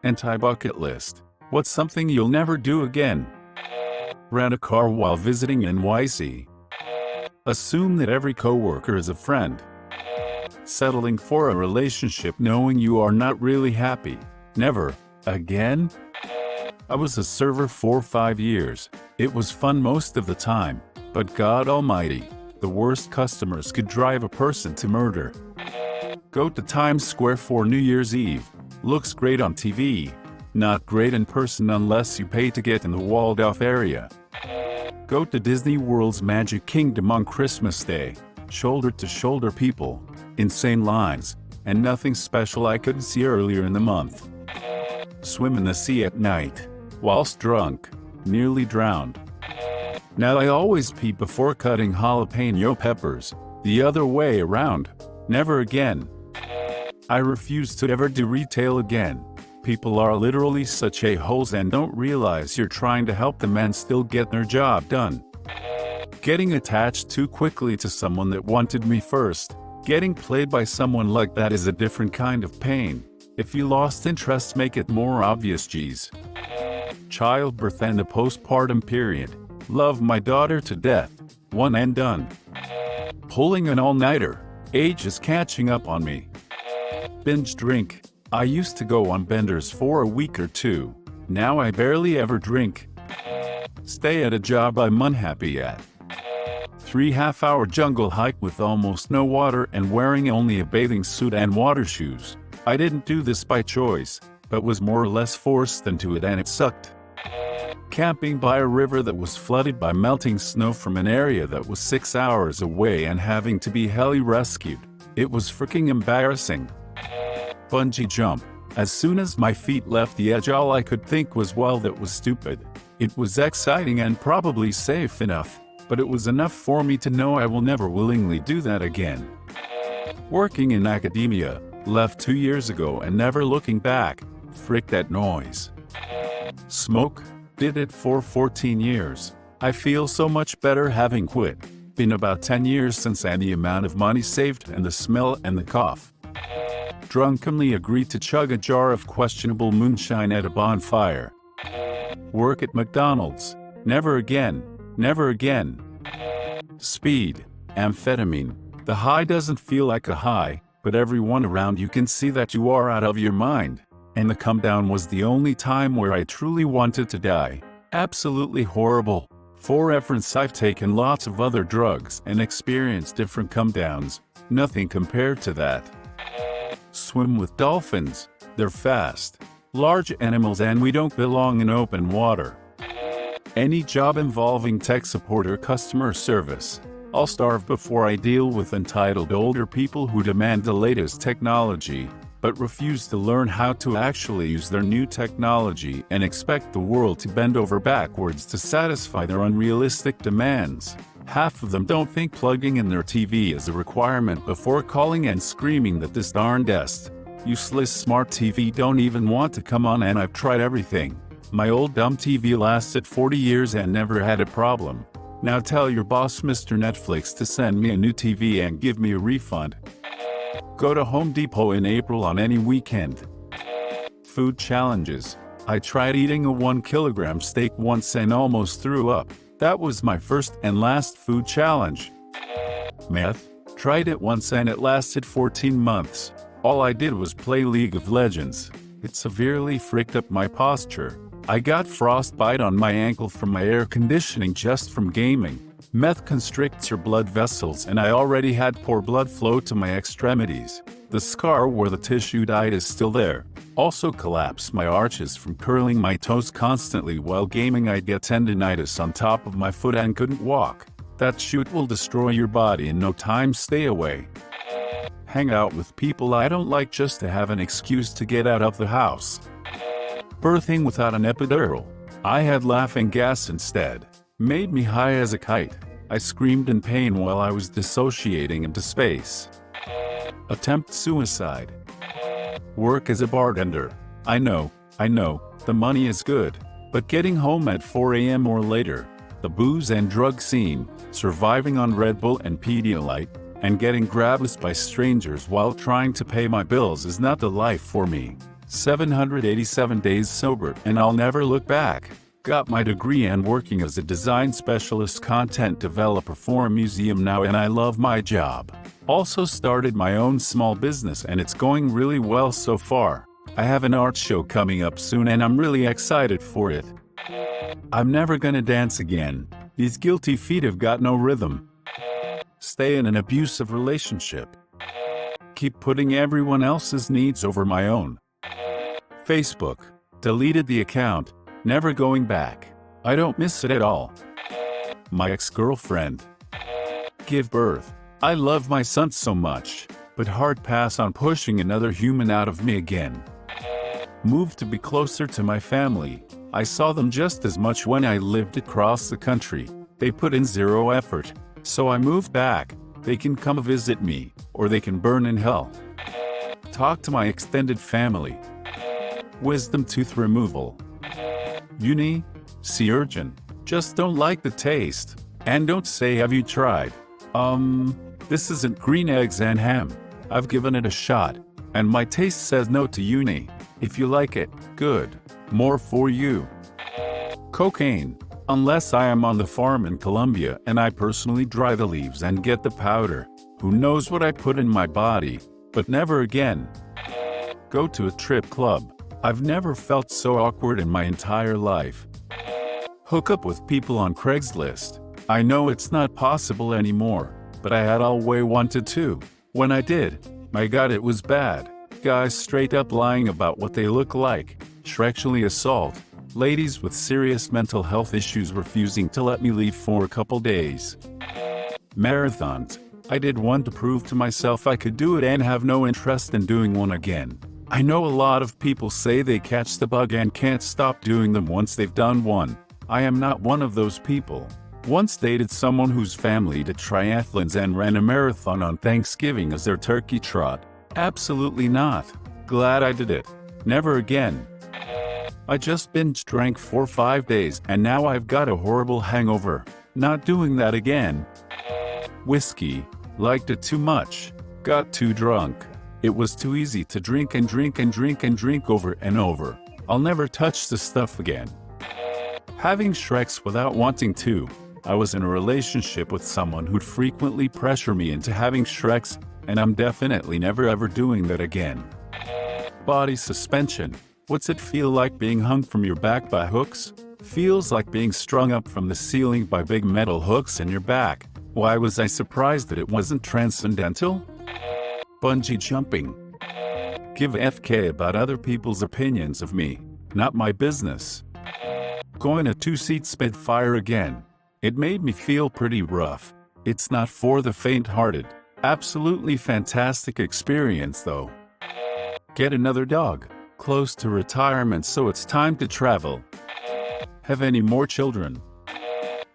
Anti-bucket list. What's something you'll never do again? Rent a car while visiting NYC. Assume that every coworker is a friend. Settling for a relationship knowing you are not really happy. Never again? I was a server for 5 years. It was fun most of the time, but God almighty, the worst customers could drive a person to murder. Go to Times Square for New Year's Eve. Looks great on TV. Not great in person unless you pay to get in the walled-off area. Go to Disney World's Magic Kingdom on Christmas Day. Shoulder-to-shoulder people, insane lines, and nothing special I couldn't see earlier in the month. Swim in the sea at night, whilst drunk, nearly drowned. Now I always pee before cutting jalapeno peppers, the other way around. Never again. I refuse to ever do retail again. People are literally such a-holes and don't realize you're trying to help them and still get their job done. Getting attached too quickly to someone that wanted me first. Getting played by someone like that is a different kind of pain. If you lost interest, make it more obvious, geez. Childbirth and the postpartum period. Love my daughter to death. One and done. Pulling an all-nighter. Age is catching up on me. Binge drink. I used to go on benders for a week or two. Now I barely ever drink. Stay at a job I'm unhappy at. 3-half-hour jungle hike with almost no water and wearing only a bathing suit and water shoes. I didn't do this by choice, but was more or less forced into it and it sucked. Camping by a river that was flooded by melting snow from an area that was 6 hours away and having to be heli rescued. It was freaking embarrassing. Bungee jump. As soon as my feet left the edge, all I could think was, well, that was stupid. It was exciting and probably safe enough, but it was enough for me to know I will never willingly do that again. Working in academia. Left 2 years ago and never looking back. Frick that noise. Smoke. Did it for 14 years. I feel so much better having quit. Been about 10 years since, and the amount of money saved and the smell and the cough. Drunkenly agreed to chug a jar of questionable moonshine at a bonfire. Work at McDonald's. Never again. Never again. Speed. Amphetamine. The high doesn't feel like a high, but everyone around you can see that you are out of your mind. And the come down was the only time where I truly wanted to die. Absolutely horrible. For reference, I've taken lots of other drugs and experienced different come downs. Nothing compared to that. Swim with dolphins. They're fast, large animals, and we don't belong in open water. Any job involving tech support or customer service. I'll starve before I deal with entitled older people who demand the latest technology, but refuse to learn how to actually use their new technology and expect the world to bend over backwards to satisfy their unrealistic demands. Half of them don't think plugging in their TV is a requirement before calling and screaming that this darn useless smart TV don't even want to come on, and I've tried everything. My old dumb TV lasted 40 years and never had a problem. Now tell your boss, Mr. Netflix, to send me a new TV and give me a refund. Go to Home Depot in April on any weekend. Food challenges. I tried eating a 1-kilogram steak once and almost threw up. That was my first and last food challenge. Meth. Tried it once and it lasted 14 months. All I did was play League of Legends. It severely fricked up my posture. I got frostbite on my ankle from my air conditioning just from gaming. Meth constricts your blood vessels, and I already had poor blood flow to my extremities. The scar where the tissue died is still there. Also collapsed my arches from curling my toes constantly while gaming. I'd get tendinitis on top of my foot and couldn't walk. That shoot will destroy your body in no time. Stay away. Hang out with people I don't like just to have an excuse to get out of the house. Birthing without an epidural. I had laughing gas instead. Made me high as a kite. I screamed in pain while I was dissociating into space. Attempt suicide. Work as a bartender. I know, the money is good. But getting home at 4 a.m. or later, the booze and drug scene, surviving on Red Bull and Pedialyte, and getting grabbed by strangers while trying to pay my bills is not the life for me. 787 days sober and I'll never look back. Got my degree and working as a design specialist content developer for a museum now and I love my job. Also started my own small business and it's going really well so far. I have an art show coming up soon and I'm really excited for it. I'm never gonna dance again. These guilty feet have got no rhythm. Stay in an abusive relationship. Keep putting everyone else's needs over my own. Facebook. Deleted the account. Never going back. I don't miss it at all. My ex-girlfriend. Give birth. I love my son so much, but hard pass on pushing another human out of me again. Moved to be closer to my family. I saw them just as much when I lived across the country. They put in zero effort, so I moved back. They can come visit me, or they can burn in hell. Talk to my extended family. Wisdom tooth removal. Uni, see urgent. Just don't like the taste. And don't say have you tried. This isn't green eggs and ham. I've given it a shot. And my taste says no to uni. If you like it, good. More for you. Cocaine. Unless I am on the farm in Colombia and I personally dry the leaves and get the powder. Who knows what I put in my body, but never again. Go to a trip club. I've never felt so awkward in my entire life. Hook up with people on Craigslist. I know it's not possible anymore, but I had always wanted to. When I did, my God, it was bad. Guys straight up lying about what they look like, sexually assault. Ladies with serious mental health issues refusing to let me leave for a couple days. Marathons. I did one to prove to myself I could do it and have no interest in doing one again. I know a lot of people say they catch the bug and can't stop doing them once they've done one. I am not one of those people. Once dated someone whose family did triathlons and ran a marathon on Thanksgiving as their turkey trot. Absolutely not. Glad I did it. Never again. I just binge drank for 5 days and now I've got a horrible hangover. Not doing that again. Whiskey. Liked it too much. Got too drunk. It was too easy to drink and drink and drink and drink over and over. I'll never touch the stuff again. Having Shreks without wanting to. I was in a relationship with someone who'd frequently pressure me into having Shreks, and I'm definitely never ever doing that again. Body suspension. What's it feel like being hung from your back by hooks? Feels like being strung up from the ceiling by big metal hooks in your back. Why was I surprised that it wasn't transcendental? Bungee jumping. Give FK about other people's opinions of me. Not my business. Going a 2-seat Spitfire again. It made me feel pretty rough. It's not for the faint-hearted. Absolutely fantastic experience though. Get another dog. Close to retirement so it's time to travel. Have any more children?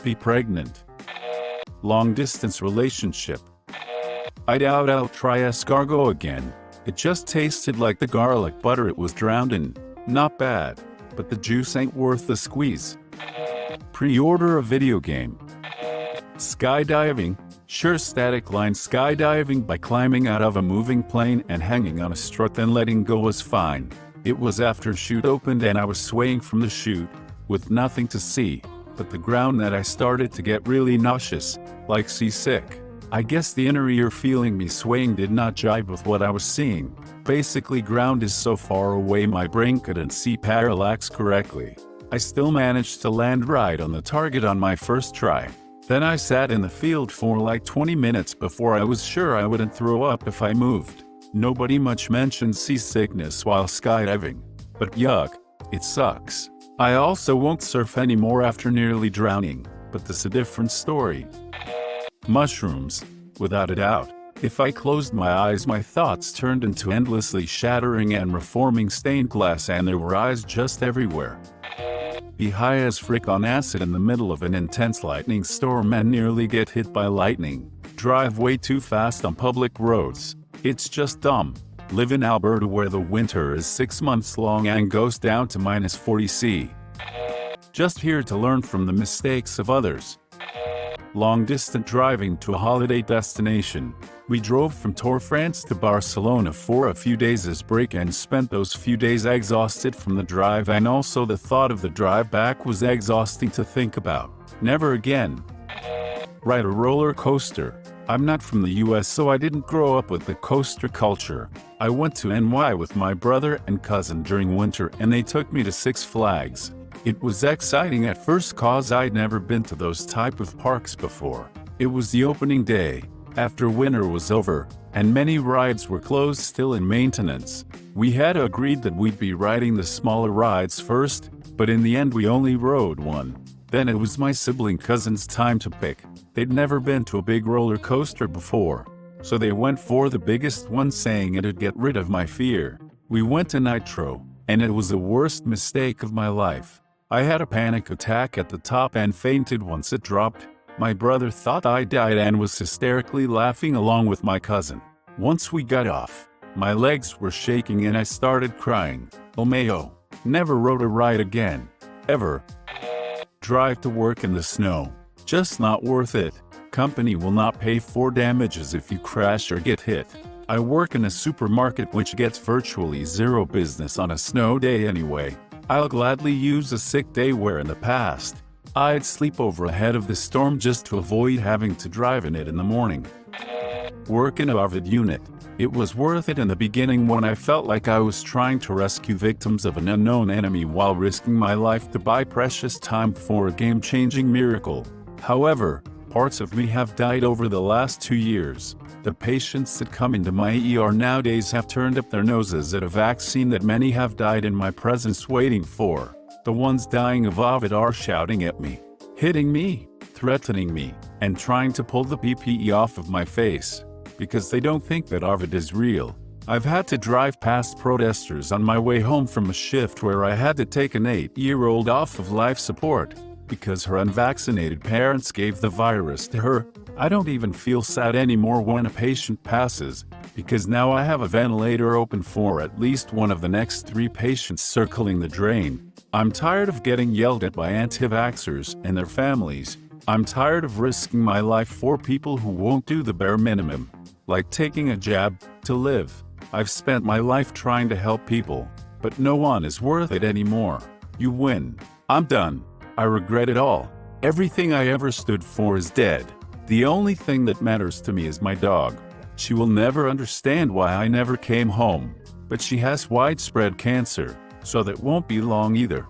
Be pregnant. Long-distance relationship. I doubt I'll try escargot again. It just tasted like the garlic butter it was drowned in. Not bad, but the juice ain't worth the squeeze. Pre-order a video game. Skydiving. Sure, static line skydiving by climbing out of a moving plane and hanging on a strut then letting go was fine. It was after chute opened and I was swaying from the chute, with nothing to see, but the ground that I started to get really nauseous, like seasick. I guess the inner ear feeling me swaying did not jibe with what I was seeing. Basically ground is so far away my brain couldn't see parallax correctly. I still managed to land right on the target on my first try. Then I sat in the field for like 20 minutes before I was sure I wouldn't throw up if I moved. Nobody much mentioned seasickness while skydiving. But yuck, it sucks. I also won't surf anymore after nearly drowning, but that's a different story. Mushrooms, without a doubt. If I closed my eyes my thoughts turned into endlessly shattering and reforming stained glass and there were eyes just everywhere. Be high as frick on acid in the middle of an intense lightning storm and nearly get hit by lightning. Drive way too fast on public roads. It's just dumb. Live in Alberta where the winter is 6 months long and goes down to -40°C. Just here to learn from the mistakes of others. long-distance driving to a holiday destination. We drove from Tour France to Barcelona for a few days as break and spent those few days exhausted from the drive, and also the thought of the drive back was exhausting to think about. Never again. Ride a roller coaster. I'm not from the US, so I didn't grow up with the coaster culture. I went to NY with my brother and cousin during winter and they took me to Six Flags. It was exciting at first cause I'd never been to those type of parks before. It was the opening day, after winter was over, and many rides were closed still in maintenance. We had agreed that we'd be riding the smaller rides first, but in the end we only rode one. Then it was my sibling cousin's time to pick. They'd never been to a big roller coaster before, so they went for the biggest one, saying it'd get rid of my fear. We went to Nitro, and it was the worst mistake of my life. I had a panic attack at the top and fainted once it dropped. My brother thought I died and was hysterically laughing along with my cousin. Once we got off, my legs were shaking and I started crying. Oh mayo. Never rode a ride again. Ever. Drive to work in the snow. Just not worth it. Company will not pay for damages if you crash or get hit. I work in a supermarket which gets virtually zero business on a snow day anyway. I'll gladly use a sick day where in the past, I'd sleep over ahead of the storm just to avoid having to drive in it in the morning. Work in a Arvid unit. It was worth it in the beginning when I felt like I was trying to rescue victims of an unknown enemy while risking my life to buy precious time for a game-changing miracle. However, parts of me have died over the last 2 years. The patients that come into my ER nowadays have turned up their noses at a vaccine that many have died in my presence waiting for. The ones dying of Ovid are shouting at me, hitting me, threatening me, and trying to pull the PPE off of my face, because they don't think that Ovid is real. I've had to drive past protesters on my way home from a shift where I had to take an 8-year-old off of life support because her unvaccinated parents gave the virus to her. I don't even feel sad anymore when a patient passes, because now I have a ventilator open for at least one of the next 3 patients circling the drain. I'm tired of getting yelled at by anti-vaxxers and their families. I'm tired of risking my life for people who won't do the bare minimum, like taking a jab, to live. I've spent my life trying to help people, but no one is worth it anymore. You win. I'm done. I regret it all. Everything I ever stood for is dead. The only thing that matters to me is my dog. She will never understand why I never came home, but she has widespread cancer, so that won't be long either.